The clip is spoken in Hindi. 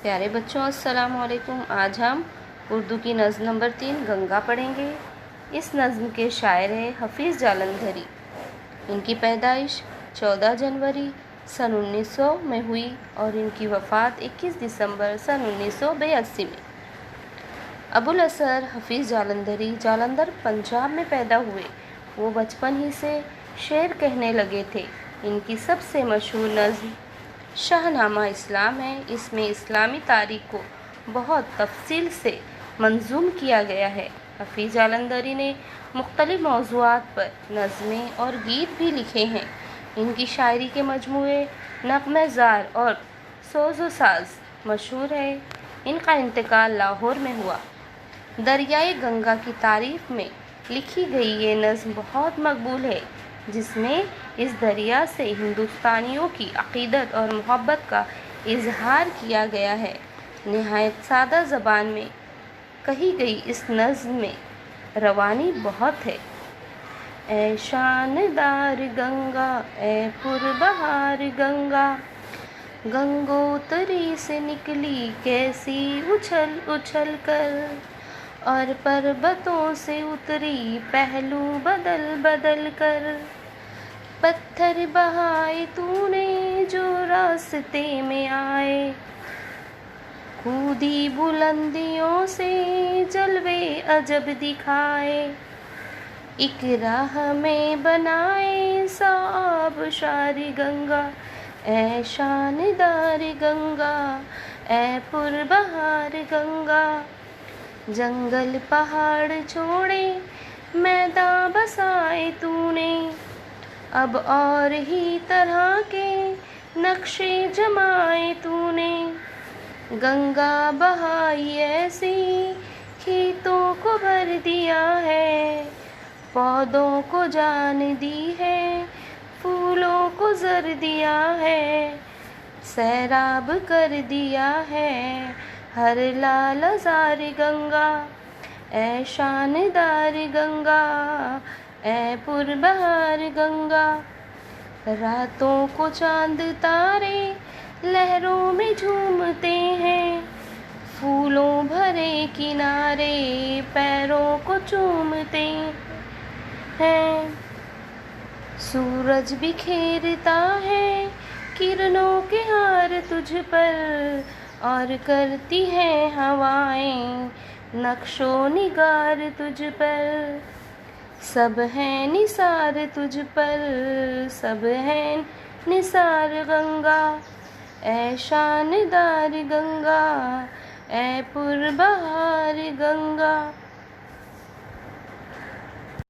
प्यारे बच्चों, अस्सलाम वालेकुम। आज हम उर्दू की नज़्म नंबर 3 गंगा पढ़ेंगे। इस नज़्म के शायर हैं हफीज़ जालंधरी। इनकी पैदाइश 14 जनवरी सन 1900 में हुई और इनकी वफ़ात 21 दिसंबर सन 1982 में। अबुल असर हफीज़ जालंधरी जालंधर पंजाब में पैदा हुए। वो बचपन ही से शेर कहने लगे थे। इनकी सबसे मशहूर नज़्म शाहनामा इस्लाम है। इसमें इस्लामी तारीख़ को बहुत तफसील से मंजूम किया गया है। हफीज़ जालंधरी ने मुख्तलिफ़ मौज़ूआत पर नज़में और गीत भी लिखे हैं। इनकी शायरी के मजमूए नग़्मेज़ार और सोज़ो साज़ मशहूर है। इनका इंतकाल लाहौर में हुआ। दरियाए गंगा की तारीफ़ में लिखी गई ये नज़्म बहुत मकबूल है, जिसमें इस दरिया से हिंदुस्तानियों की अक़ीदत और मोहब्बत का इजहार किया गया है। नहायत सादा ज़बान में कही गई इस नज़्म में रवानी बहुत है। ए शानदार गंगा, ए पुरबहार गंगा, गंगोत्री से निकली कैसी उछल उछल कर, और पर्वतों से उतरी पहलू बदल बदल कर। पत्थर बहाए तूने जो रास्ते में आए, कूदी बुलंदियों से जलवे अजब दिखाए। एक राह में बनाए साबशारी गंगा, ए शानदार गंगा, ए पुरबहार गंगा। जंगल पहाड़ छोड़े मैदान बसाए तूने, अब और ही तरह के नक्शे जमाए तूने। गंगा बहाई ऐसी खेतों को भर दिया है, पौधों को जान दी है, फूलों को जर दिया है, सैराब कर दिया है हर लालजार गंगा, ए शानदार गंगा, ए पुरबहार गंगा। रातों को चांद तारे लहरों में झूमते हैं, फूलों भरे किनारे पैरों को चूमते हैं। सूरज बिखेरता है किरणों के हार तुझ पर, और करती हैं हवाएं नक्शो निगार तुझ पर। सब है निसार तुझ पर, सब है निसार गंगा, ए शानदार गंगा, ए पुरबहार गंगा।